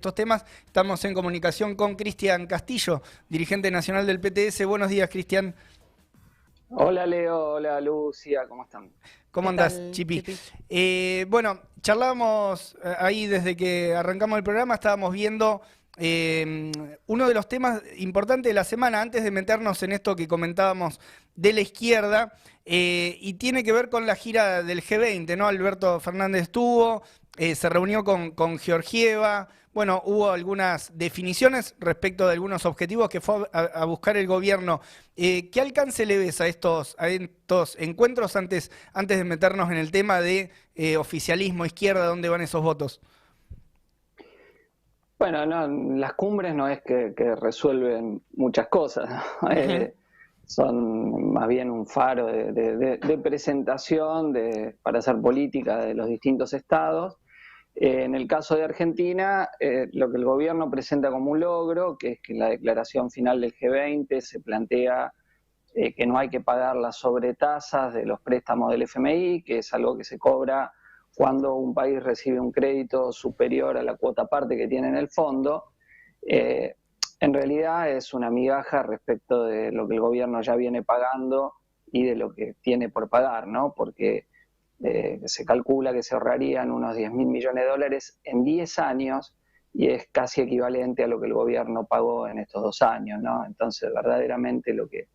Estos temas. Estamos en comunicación con Cristian Castillo, dirigente nacional del PTS. Buenos días, Cristian. Hola Leo, hola Lucia, ¿cómo están? ¿Cómo ¿Qué andás, tal, Chipi? Chipi? Bueno, charlábamos ahí desde que arrancamos el programa, estábamos viendo uno de los temas importantes de la semana, antes de meternos en esto que comentábamos de la izquierda, y tiene que ver con la gira del G20, ¿no? Alberto Fernández estuvo, se reunió con Georgieva. Bueno, hubo algunas definiciones respecto de algunos objetivos que fue a buscar el gobierno. ¿Qué alcance le ves a estos encuentros antes de meternos en el tema de oficialismo, izquierda, dónde van esos votos? Bueno, no, las cumbres no es que resuelven muchas cosas, ¿no? Ujú. Son más bien un faro de presentación para hacer política de los distintos estados. En el caso de Argentina, lo que el gobierno presenta como un logro, que es que en la declaración final del G20 se plantea que no hay que pagar las sobretasas de los préstamos del FMI, que es algo que se cobra cuando un país recibe un crédito superior a la cuota parte que tiene en el fondo. Eh, en realidad es una migaja respecto de lo que el gobierno ya viene pagando y de lo que tiene por pagar, ¿no? Porque se calcula que se ahorrarían unos 10 mil millones de dólares en 10 años y es casi equivalente a lo que el gobierno pagó en estos 2 años, ¿no? Entonces, verdaderamente lo que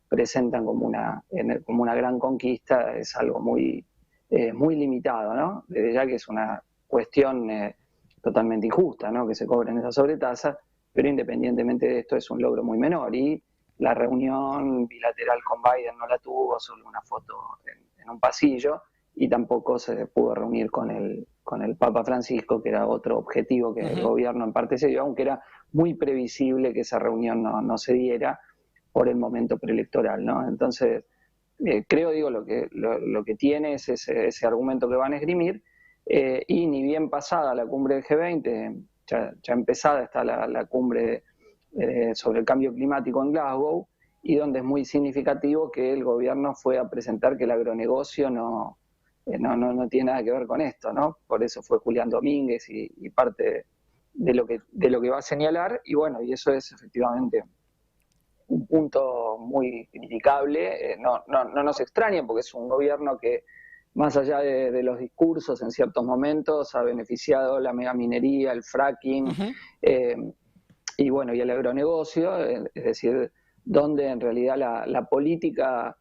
presentan como una gran conquista es algo muy limitado, ¿no? Desde ya que es una cuestión totalmente injusta, ¿no? Que se cobren esas sobretasas, pero independientemente de esto es un logro muy menor y la reunión bilateral con Biden no la tuvo, solo una foto en un pasillo y tampoco se pudo reunir con el Papa Francisco, que era otro objetivo que el Ujú. gobierno en parte se dio, aunque era muy previsible que esa reunión no se diera por el momento preelectoral, ¿no? Entonces, creo, digo, lo que tiene es ese argumento que van a esgrimir, y ni bien pasada la cumbre del G20, ya empezada está la cumbre sobre el cambio climático en Glasgow, y donde es muy significativo que el gobierno fue a presentar que el agronegocio no tiene nada que ver con esto, ¿no? Por eso fue Julián Domínguez y parte de lo que va a señalar, y bueno, y eso es efectivamente un punto muy criticable. No nos extraña porque es un gobierno que, más allá de los discursos, en ciertos momentos ha beneficiado la megaminería, el fracking, Ujú. eh, y bueno, y el agronegocio, es decir, donde en realidad la política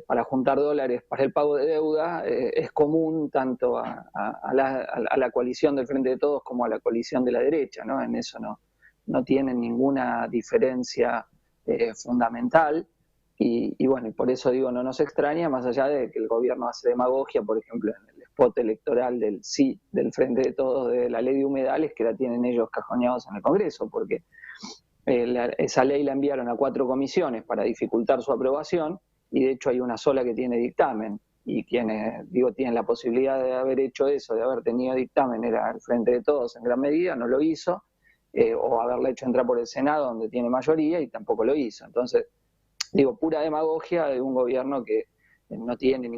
para juntar dólares para el pago de deuda es común tanto a la coalición del Frente de Todos como a la coalición de la derecha, ¿no? En eso no tienen ninguna diferencia fundamental. Y bueno, y por eso digo, no nos extraña, más allá de que el gobierno hace demagogia, por ejemplo, en el spot electoral del sí, del Frente de Todos, de la ley de humedales, que la tienen ellos cajoneados en el Congreso, porque esa ley la enviaron a 4 comisiones para dificultar su aprobación, y de hecho hay una sola que tiene dictamen, y quienes, digo, tienen la posibilidad de haber hecho eso, de haber tenido dictamen, era el Frente de Todos en gran medida, no lo hizo, o haberla hecho entrar por el Senado, donde tiene mayoría, y tampoco lo hizo. Entonces, digo, pura demagogia de un gobierno que no tiene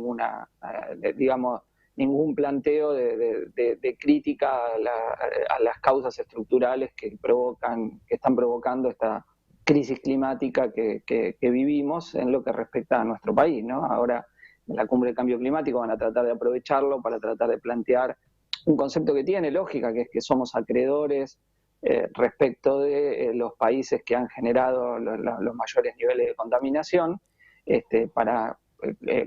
digamos, ningún planteo de crítica a las causas estructurales que están provocando esta crisis climática que vivimos en lo que respecta a nuestro país, ¿no? Ahora, en la cumbre del cambio climático van a tratar de aprovecharlo para tratar de plantear un concepto que tiene lógica, que es que somos acreedores respecto de los países que han generado los mayores niveles de contaminación, para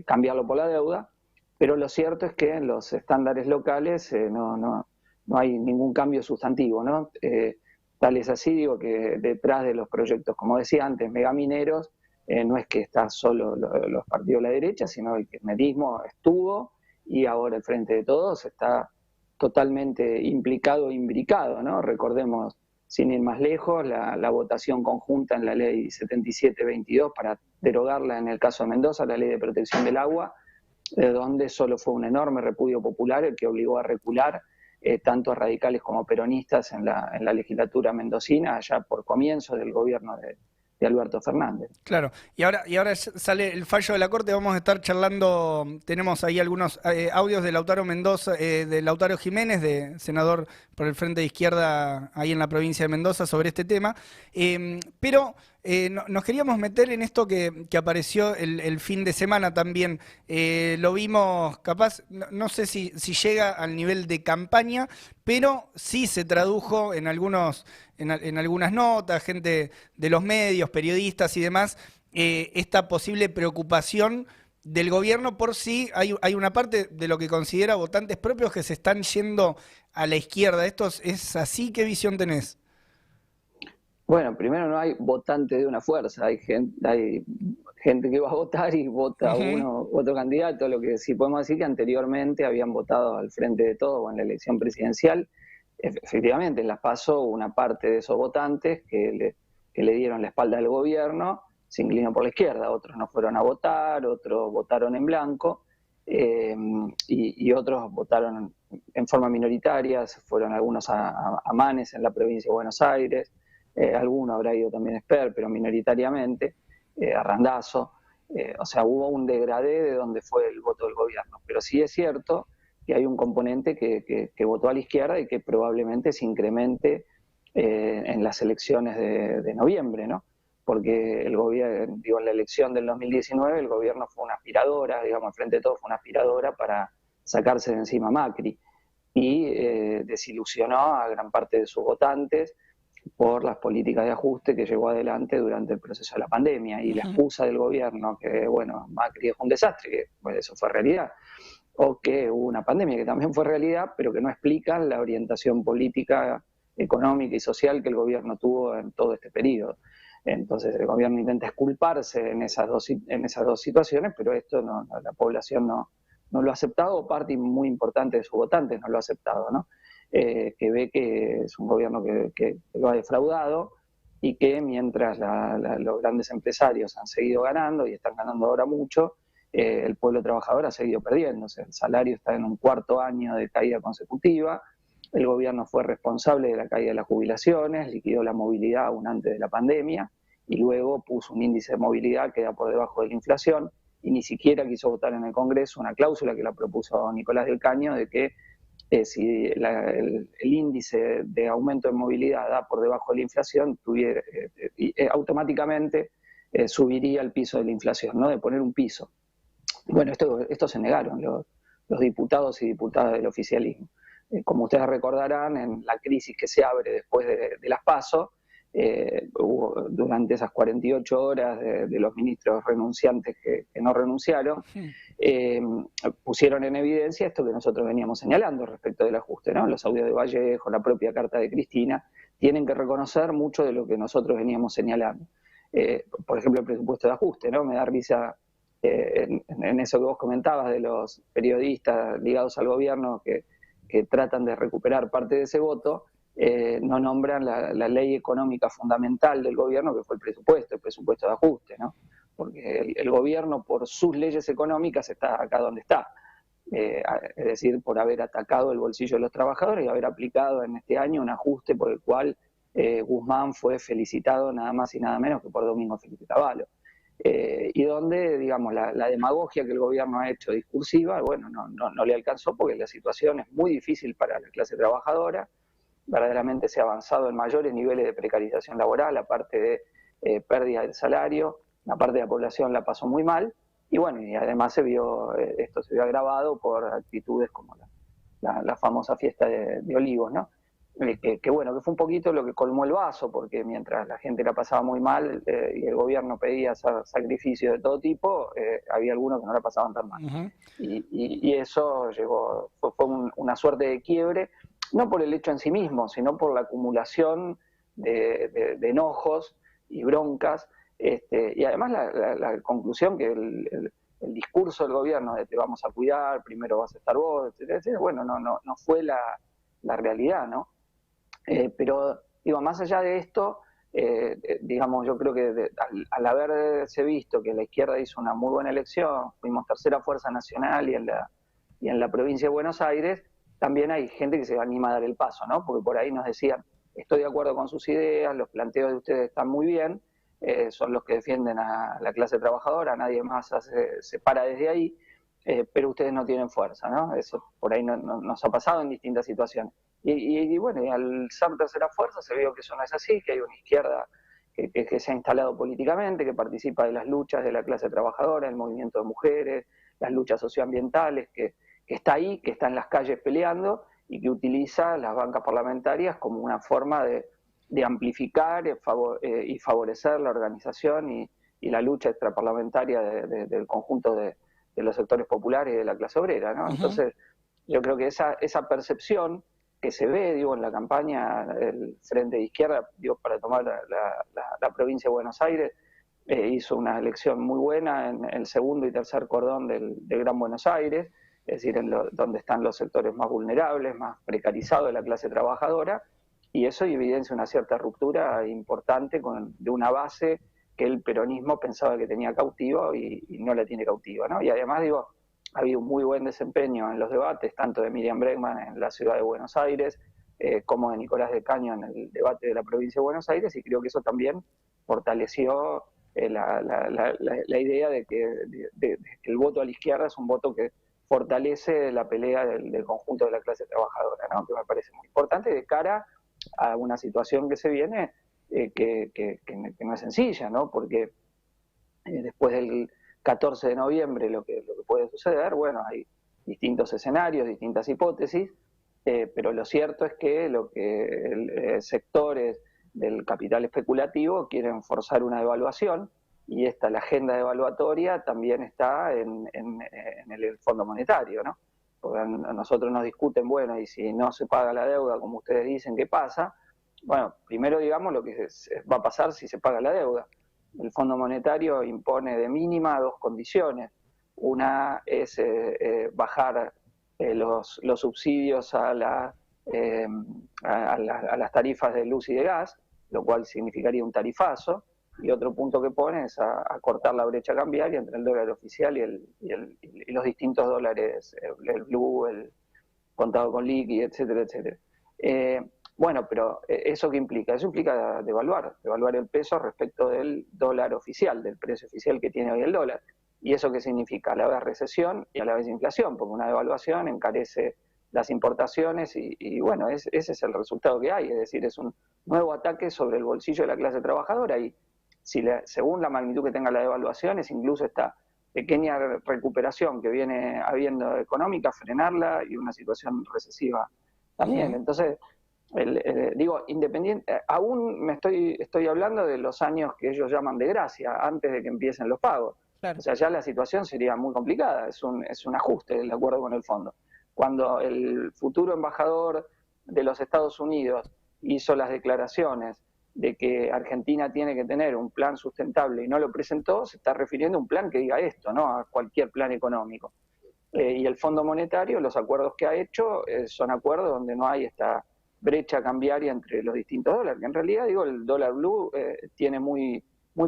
cambiarlo por la deuda, pero lo cierto es que en los estándares locales no hay ningún cambio sustantivo, ¿no? Tal es así, digo, que detrás de los proyectos, como decía antes, megamineros, no es que está solo los partidos de la derecha, sino el kirchnerismo estuvo, y ahora el Frente de Todos está totalmente implicado e imbricado, ¿no? Recordemos, sin ir más lejos, la votación conjunta en la ley 7722 para derogarla en el caso de Mendoza, la ley de protección del agua, donde solo fue un enorme repudio popular el que obligó a recular tanto a radicales como peronistas en la legislatura mendocina, allá por comienzos del gobierno de Alberto Fernández. Claro, y ahora sale el fallo de la Corte, vamos a estar charlando, tenemos ahí algunos audios de Lautaro Mendoza, de Lautaro Jiménez, de senador por el Frente de Izquierda ahí en la provincia de Mendoza sobre este tema, pero nos queríamos meter en esto que apareció el fin de semana también, lo vimos capaz, no sé si llega al nivel de campaña, pero sí se tradujo en algunas notas, gente de los medios, periodistas y demás, esta posible preocupación del gobierno por si hay una parte de lo que considera votantes propios que se están yendo a la izquierda. ¿Esto es así? ¿Qué visión tenés? Bueno, primero no hay votante de una fuerza, hay gente que va a votar y vota Ujú. uno u otro candidato, lo que sí podemos decir que anteriormente habían votado al Frente de Todos o en la elección presidencial. Efectivamente, en las PASO una parte de esos votantes que le dieron la espalda al gobierno se inclinó por la izquierda, otros no fueron a votar, otros votaron en blanco, y otros votaron en forma minoritaria, se fueron algunos a Manes en la provincia de Buenos Aires, alguno habrá ido también a Esper, pero minoritariamente, a Randazzo. O sea, hubo un degradé de donde fue el voto del gobierno. Pero sí es cierto que hay un componente que votó a la izquierda y que probablemente se incremente en las elecciones de noviembre, ¿no? Porque el gobierno, digo, en la elección del 2019 el gobierno fue una aspiradora, digamos, al Frente de Todos fue una aspiradora para sacarse de encima a Macri y desilusionó a gran parte de sus votantes por las políticas de ajuste que llevó adelante durante el proceso de la pandemia. Y la Ujú. excusa del gobierno que, bueno, Macri es un desastre, que bueno, eso fue realidad, o que hubo una pandemia que también fue realidad, pero que no explican la orientación política, económica y social que el gobierno tuvo en todo este periodo. Entonces el gobierno intenta exculparse en esas dos situaciones, pero esto la población no lo ha aceptado, o parte muy importante de sus votantes no lo ha aceptado, ¿no? Que ve que es un gobierno que lo ha defraudado y que mientras los grandes empresarios han seguido ganando y están ganando ahora mucho, el pueblo trabajador ha seguido perdiéndose. El salario está en un cuarto año de caída consecutiva, el gobierno fue responsable de la caída de las jubilaciones, liquidó la movilidad aún antes de la pandemia y luego puso un índice de movilidad que da por debajo de la inflación y ni siquiera quiso votar en el Congreso una cláusula que la propuso Nicolás del Caño de que si el índice de aumento de movilidad da por debajo de la inflación, automáticamente subiría el piso de la inflación, ¿no? De poner un piso. Bueno, esto se negaron los diputados y diputadas del oficialismo. Como ustedes recordarán, en la crisis que se abre después de las PASO, durante esas 48 horas de los ministros renunciantes que no renunciaron, eh, pusieron en evidencia esto que nosotros veníamos señalando respecto del ajuste, ¿no? Los audios de Vallejo, la propia carta de Cristina, tienen que reconocer mucho de lo que nosotros veníamos señalando. Por ejemplo, el presupuesto de ajuste, ¿no? Me da risa en eso que vos comentabas de los periodistas ligados al gobierno que tratan de recuperar parte de ese voto, no nombran la ley económica fundamental del gobierno, que fue el presupuesto de ajuste, ¿no? Porque el gobierno, por sus leyes económicas, está acá donde está. Es decir, por haber atacado el bolsillo de los trabajadores y haber aplicado en este año un ajuste por el cual Guzmán fue felicitado nada más y nada menos que por Domingo Felipe Cavallo. Y donde, digamos, la demagogia que el gobierno ha hecho discursiva, bueno, no le alcanzó porque la situación es muy difícil para la clase trabajadora, verdaderamente se ha avanzado en mayores niveles de precarización laboral, aparte de pérdida del salario, una parte de la población la pasó muy mal, y bueno, y además esto se vio agravado por actitudes como la famosa fiesta de Olivos, ¿no? Que bueno, que fue un poquito lo que colmó el vaso, porque mientras la gente la pasaba muy mal y el gobierno pedía sacrificios de todo tipo, había algunos que no la pasaban tan mal. Ujú. Y eso fue una suerte de quiebre, no por el hecho en sí mismo, sino por la acumulación de enojos y broncas, y además la conclusión que el discurso del gobierno de te vamos a cuidar, primero vas a estar vos, etcétera, bueno, no fue la realidad, ¿no? Pero digo, más allá de esto, digamos, yo creo que al haberse visto que la izquierda hizo una muy buena elección, fuimos tercera fuerza nacional y en la provincia de Buenos Aires, también hay gente que se anima a dar el paso, ¿no? Porque por ahí nos decían, estoy de acuerdo con sus ideas, los planteos de ustedes están muy bien, son los que defienden a la clase trabajadora, nadie más se para desde ahí, pero ustedes no tienen fuerza, ¿no? Eso por ahí nos ha pasado en distintas situaciones. Y bueno, y al ser tercera fuerza se vio que eso no es así, que hay una izquierda que se ha instalado políticamente, que participa de las luchas de la clase trabajadora, el movimiento de mujeres, las luchas socioambientales, que está ahí, que está en las calles peleando y que utiliza las bancas parlamentarias como una forma de amplificar y favorecer la organización y la lucha extraparlamentaria del conjunto de los sectores populares y de la clase obrera, ¿no? Entonces, yo creo que esa percepción que se ve, digo, en la campaña del Frente de Izquierda, digo, para tomar la provincia de Buenos Aires, hizo una elección muy buena en el segundo y tercer cordón del Gran Buenos Aires, es decir, donde están los sectores más vulnerables, más precarizados de la clase trabajadora, y eso evidencia una cierta ruptura importante de una base que el peronismo pensaba que tenía cautiva y no la tiene cautiva, ¿no? Y además, digo, ha habido un muy buen desempeño en los debates, tanto de Miriam Bregman en la ciudad de Buenos Aires, como de Nicolás del Caño en el debate de la provincia de Buenos Aires, y creo que eso también fortaleció la idea de que el voto a la izquierda es un voto que fortalece la pelea del conjunto de la clase trabajadora, ¿no? Que me parece muy importante de cara a una situación que se viene que no es sencilla, ¿no? Porque después del 14 de noviembre lo que puede suceder, bueno, hay distintos escenarios, distintas hipótesis, pero lo cierto es que sectores del capital especulativo quieren forzar una devaluación y la agenda devaluatoria también está en el Fondo Monetario, ¿no? Porque a nosotros nos discuten, bueno, y si no se paga la deuda, como ustedes dicen, ¿qué pasa? Bueno, primero digamos lo que va a pasar si se paga la deuda. El Fondo Monetario impone de mínima dos condiciones. Una es bajar los subsidios a las tarifas de luz y de gas, lo cual significaría un tarifazo, y otro punto que pone es a cortar la brecha cambiaria entre el dólar oficial y los distintos dólares, el blue, el contado con liqui, etcétera, etcétera. Bueno, pero ¿eso qué implica? Eso implica devaluar el peso respecto del dólar oficial, del precio oficial que tiene hoy el dólar. ¿Y eso qué significa? A la vez recesión y a la vez inflación, porque una devaluación encarece las importaciones y bueno, ese es el resultado que hay, es decir, es un nuevo ataque sobre el bolsillo de la clase trabajadora y según la magnitud que tenga la devaluación, es incluso esta pequeña recuperación que viene habiendo económica, frenarla y una situación recesiva también. Entonces, digo, independiente, aún estoy hablando de los años que ellos llaman de gracia, antes de que empiecen los pagos. Claro. O sea, ya la situación sería muy complicada, es un ajuste del acuerdo con el fondo. Cuando el futuro embajador de los Estados Unidos hizo las declaraciones de que Argentina tiene que tener un plan sustentable y no lo presentó, se está refiriendo a un plan que diga esto, no a cualquier plan económico. Y el Fondo Monetario, los acuerdos que ha hecho son acuerdos donde no hay esta brecha cambiaria entre los distintos dólares, que en realidad, digo, el dólar blue tiene muy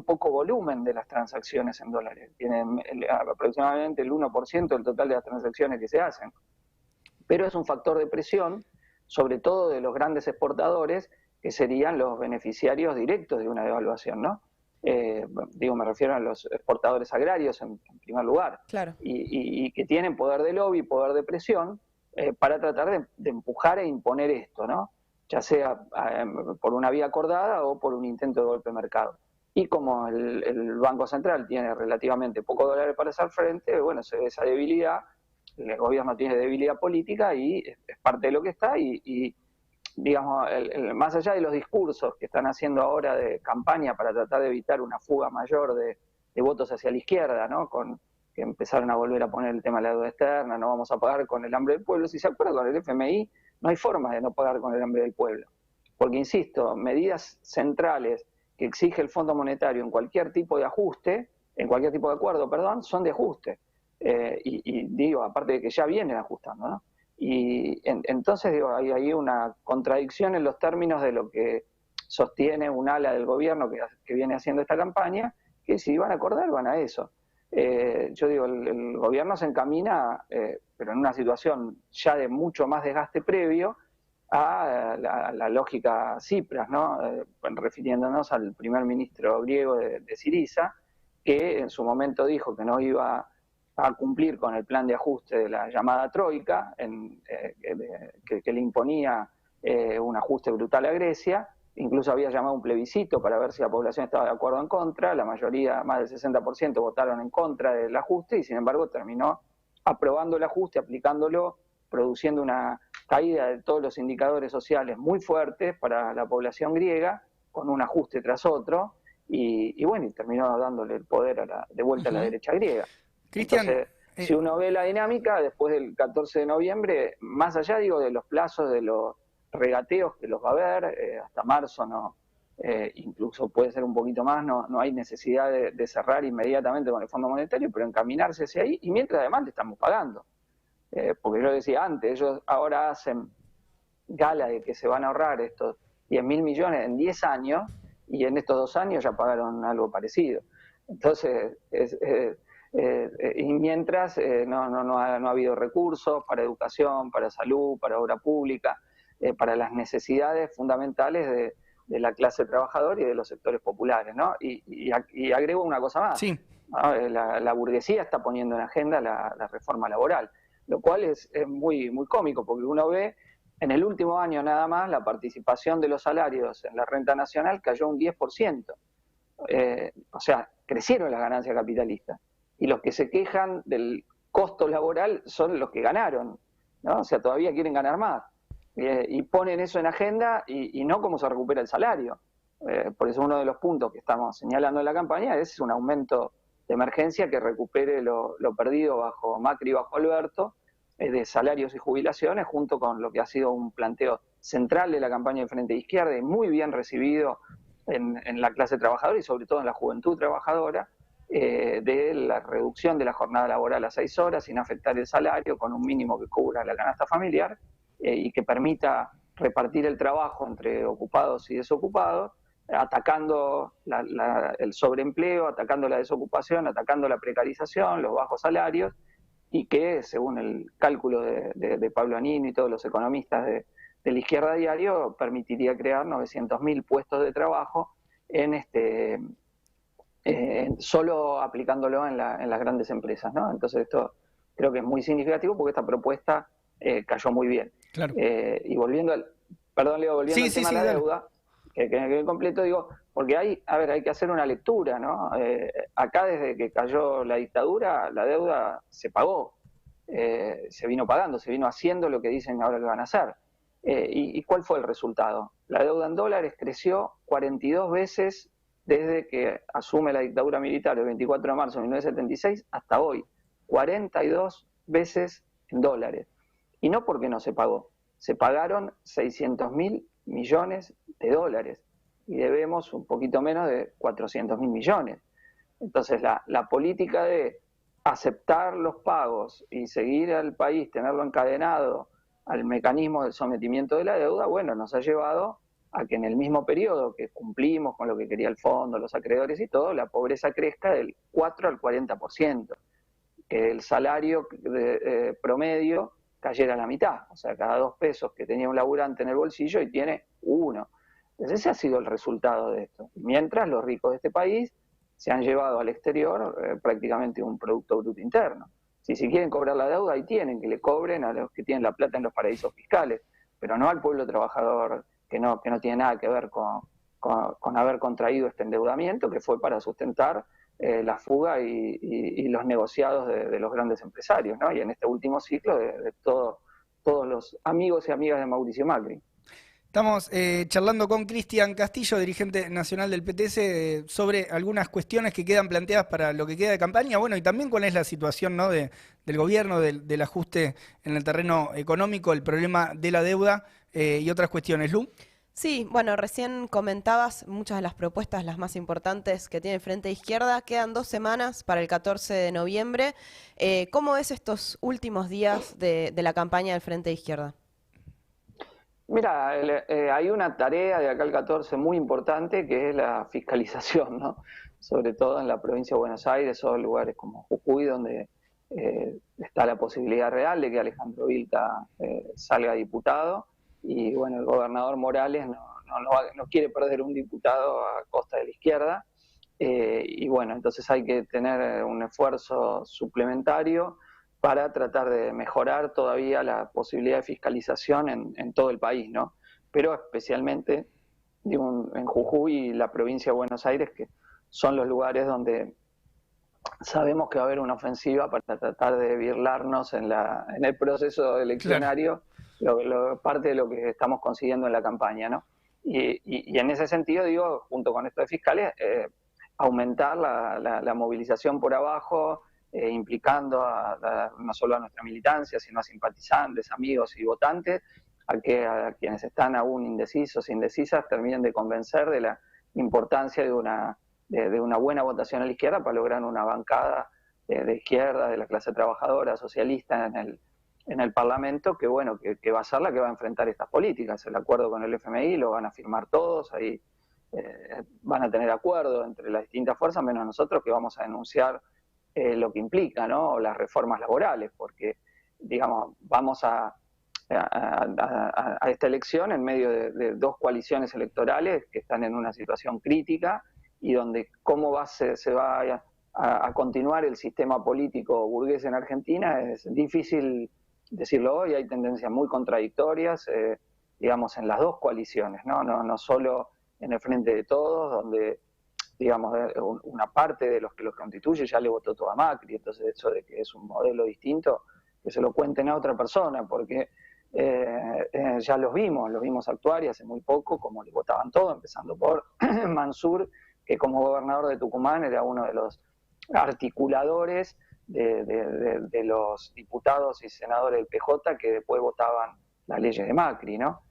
poco volumen de las transacciones en dólares, tiene aproximadamente el 1% del total de las transacciones que se hacen, pero es un factor de presión, sobre todo de los grandes exportadores, que serían los beneficiarios directos de una devaluación, ¿no? Me refiero a los exportadores agrarios en primer lugar, claro. y que tienen poder de lobby, poder de presión, para tratar de empujar e imponer esto, ¿no? Ya sea por una vía acordada o por un intento de golpe de mercado. Y como el Banco Central tiene relativamente pocos dólares para hacer frente, bueno, se ve esa debilidad, el gobierno tiene debilidad política y es parte de lo que está y digamos, más allá de los discursos que están haciendo ahora de campaña para tratar de evitar una fuga mayor de votos hacia la izquierda, ¿no? Que empezaron a volver a poner el tema de la deuda externa, no vamos a pagar con el hambre del pueblo. Si se acuerdan, con el FMI no hay forma de no pagar con el hambre del pueblo. Porque, insisto, medidas centrales que exige el Fondo Monetario en cualquier tipo de ajuste, en cualquier tipo de acuerdo, perdón, son de ajuste. Digo, aparte de que ya vienen ajustando, ¿no? Y entonces, digo, hay ahí una contradicción en los términos de lo que sostiene un ala del gobierno que viene haciendo esta campaña, que si van a acordar, van a eso. Yo digo, el gobierno se encamina, pero en una situación ya de mucho más desgaste previo, a la lógica Tsipras, ¿no? Refiriéndonos al primer ministro griego de Syriza, que en su momento dijo que no iba a cumplir con el plan de ajuste de la llamada Troika, que le imponía un ajuste brutal a Grecia. Incluso había llamado un plebiscito para ver si la población estaba de acuerdo o en contra. La mayoría, más del 60%, votaron en contra del ajuste y sin embargo terminó aprobando el ajuste, aplicándolo, produciendo una caída de todos los indicadores sociales muy fuertes para la población griega, con un ajuste tras otro, y bueno, y terminó dándole el poder de vuelta a la derecha griega. Cristian, entonces, si uno ve la dinámica, después del 14 de noviembre, más allá, digo, de los plazos, de los regateos que los va a haber, hasta marzo no, incluso puede ser un poquito más, no hay necesidad de cerrar inmediatamente con el Fondo Monetario, pero encaminarse hacia ahí, y mientras además le estamos pagando. Porque yo decía antes, ellos ahora hacen gala de que se van a ahorrar estos 10.000 millones en 10 años, y en estos 2 años ya pagaron algo parecido. Entonces, y mientras no ha habido recursos para educación, para salud, para obra pública, para las necesidades fundamentales de la clase trabajadora y de los sectores populares, ¿no? Y agrego una cosa más. Sí. ¿No? La burguesía está poniendo en agenda la reforma laboral, lo cual es muy, muy cómico, porque uno ve en el último año nada más la participación de los salarios en la renta nacional cayó un 10%. O sea, crecieron las ganancias capitalistas. Y los que se quejan del costo laboral son los que ganaron, ¿no? O sea, todavía quieren ganar más. Y ponen eso en agenda y no cómo se recupera el salario. Por eso uno de los puntos que estamos señalando en la campaña es un aumento de emergencia que recupere lo perdido bajo Macri y bajo Alberto, de salarios y jubilaciones, junto con lo que ha sido un planteo central de la campaña de Frente de Izquierda y muy bien recibido en la clase trabajadora y sobre todo en la juventud trabajadora, de la reducción de la jornada laboral a 6 horas sin afectar el salario, con un mínimo que cubra la canasta familiar y que permita repartir el trabajo entre ocupados y desocupados, atacando el sobreempleo, atacando la desocupación, atacando la precarización, los bajos salarios, y que, según el cálculo de Pablo Anino y todos los economistas de la izquierda diario, permitiría crear 900.000 puestos de trabajo solo aplicándolo en las grandes empresas, ¿no? Entonces esto creo que es muy significativo porque esta propuesta cayó muy bien. Claro. Y volviendo al tema de la deuda, que completo, digo, porque hay que hacer una lectura, ¿no? Acá desde que cayó la dictadura, la deuda se pagó, se vino pagando, se vino haciendo lo que dicen ahora que van a hacer. ¿Y cuál fue el resultado? La deuda en dólares creció 42 veces desde que asume la dictadura militar el 24 de marzo de 1976 hasta hoy. 42 veces en dólares. Y no porque no se pagó, se pagaron 600.000 millones de dólares y debemos un poquito menos de 400.000 millones. Entonces la política de aceptar los pagos y seguir al país, tenerlo encadenado al mecanismo del sometimiento de la deuda, bueno, nos ha llevado a que en el mismo periodo que cumplimos con lo que quería el fondo, los acreedores y todo, la pobreza crezca del 4 al 40%, que el salario promedio cayera a la mitad, o sea, cada 2 pesos que tenía un laburante en el bolsillo y tiene 1. Entonces ese ha sido el resultado de esto. Mientras los ricos de este país se han llevado al exterior prácticamente un Producto Bruto Interno. Si quieren cobrar la deuda, ahí tienen, que le cobren a los que tienen la plata en los paraísos fiscales, pero no al pueblo trabajador que no tiene nada que ver con haber contraído este endeudamiento, que fue para sustentar la fuga y los negociados de los grandes empresarios, ¿no? Y en este último ciclo de todos los amigos y amigas de Mauricio Macri. Estamos charlando con Cristian Castillo, dirigente nacional del PTS, sobre algunas cuestiones que quedan planteadas para lo que queda de campaña, bueno, y también cuál es la situación, ¿no?, del gobierno, del ajuste en el terreno económico, el problema de la deuda y otras cuestiones. Lu. Sí, bueno, recién comentabas muchas de las propuestas, las más importantes que tiene Frente Izquierda. Quedan 2 semanas para el 14 de noviembre. ¿Cómo ves estos últimos días de la campaña del Frente Izquierda? Mira, hay una tarea de acá al 14 muy importante que es la fiscalización, ¿no? Sobre todo en la provincia de Buenos Aires o en lugares como Jujuy, donde está la posibilidad real de que Alejandro Vilca salga diputado. y bueno, el gobernador Morales no quiere perder un diputado a costa de la izquierda, y bueno, entonces hay que tener un esfuerzo suplementario para tratar de mejorar todavía la posibilidad de fiscalización en todo el país, ¿no? Pero especialmente en Jujuy y la provincia de Buenos Aires, que son los lugares donde sabemos que va a haber una ofensiva para tratar de birlarnos en el proceso eleccionario, parte de lo que estamos consiguiendo en la campaña, ¿no? Y en ese sentido, digo, junto con esto de fiscales, aumentar la movilización por abajo, implicando no solo a nuestra militancia, sino a simpatizantes, amigos y votantes, a quienes están aún indecisos, indecisas, terminen de convencer de la importancia de una buena votación a la izquierda para lograr una bancada de izquierda, de la clase trabajadora, socialista en el Parlamento, que bueno, que va a ser la que va a enfrentar estas políticas. El acuerdo con el FMI lo van a firmar todos, ahí van a tener acuerdo entre las distintas fuerzas, menos nosotros, que vamos a denunciar lo que implica, ¿no? Las reformas laborales, porque, digamos, vamos a esta elección en medio de dos coaliciones electorales que están en una situación crítica y donde cómo se va a continuar el sistema político burgués en Argentina es difícil decirlo hoy. Hay tendencias muy contradictorias, digamos, en las dos coaliciones, no solo en el Frente de Todos, donde, digamos, una parte de los que los constituye ya le votó todo a Macri, entonces eso de que es un modelo distinto, que se lo cuenten a otra persona, porque ya los vimos actuar y hace muy poco, como le votaban todo, empezando por Mansur, que como gobernador de Tucumán era uno de los articuladores de los diputados y senadores del PJ que después votaban las leyes de Macri, ¿no?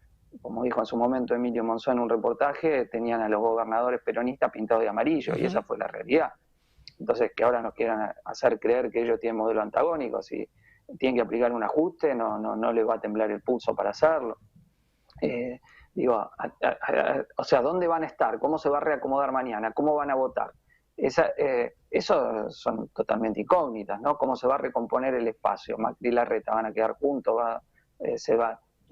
Como dijo en su momento Emilio Monzó en un reportaje, tenían a los gobernadores peronistas pintados de amarillo, y esa fue la realidad. Entonces, que ahora nos quieran hacer creer que ellos tienen modelo antagónico, si tienen que aplicar un ajuste, no les va a temblar el pulso para hacerlo. O sea, ¿dónde van a estar? ¿Cómo se va a reacomodar mañana? ¿Cómo van a votar? Eso son totalmente incógnitas, ¿no? ¿Cómo se va a recomponer el espacio? Macri y Larreta van a quedar juntos, va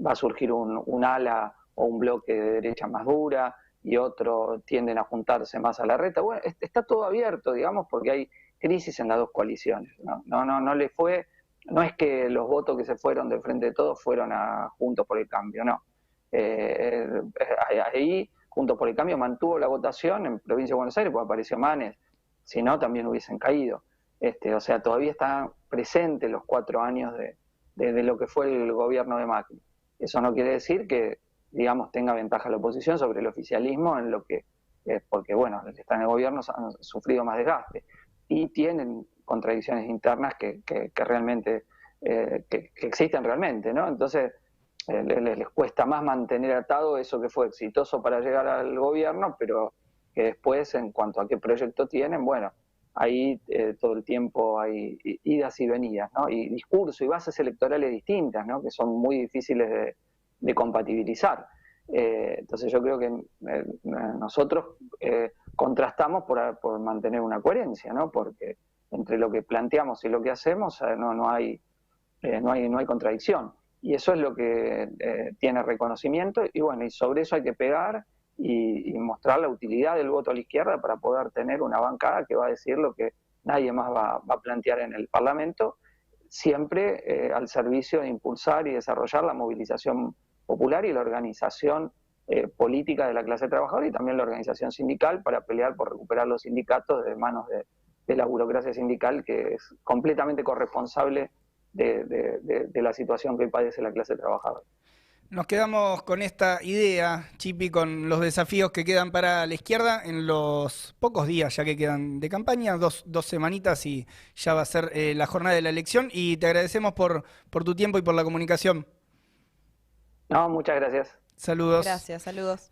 a surgir un ala o un bloque de derecha más dura y otro tienden a juntarse más a Larreta. Bueno, está todo abierto, digamos, porque hay crisis en las dos coaliciones, ¿no? No es que los votos que se fueron del Frente de Todos fueron a Juntos por el Cambio, no. Ahí Juntos por el Cambio mantuvo la votación en Provincia de Buenos Aires porque apareció Manes, si no también hubiesen caído. O sea, todavía están presentes los 4 años de lo que fue el gobierno de Macri. Eso no quiere decir que, digamos, tenga ventaja la oposición sobre el oficialismo en lo que, porque bueno, los que están en el gobierno han sufrido más desgaste y tienen contradicciones internas que realmente, que existen realmente, ¿no? Entonces, les cuesta más mantener atado eso que fue exitoso para llegar al gobierno, pero que después, en cuanto a qué proyecto tienen, bueno, ahí todo el tiempo hay idas y venidas, ¿no? Y discurso y bases electorales distintas, ¿no? Que son muy difíciles de compatibilizar. Entonces yo creo que nosotros contrastamos por mantener una coherencia, ¿no? Porque entre lo que planteamos y lo que hacemos no hay contradicción. Y eso es lo que tiene reconocimiento, y bueno, y sobre eso hay que pegar y mostrar la utilidad del voto a la izquierda para poder tener una bancada que va a decir lo que nadie más va a plantear en el Parlamento, siempre al servicio de impulsar y desarrollar la movilización popular y la organización política de la clase trabajadora y también la organización sindical para pelear por recuperar los sindicatos de manos de la burocracia sindical, que es completamente corresponsable de la situación que hoy padece la clase trabajadora. Nos quedamos con esta idea, Chipi, con los desafíos que quedan para la izquierda en los pocos días ya que quedan de campaña, dos semanitas y ya va a ser la jornada de la elección, y te agradecemos por tu tiempo y por la comunicación. No, muchas gracias. Saludos. Gracias, saludos.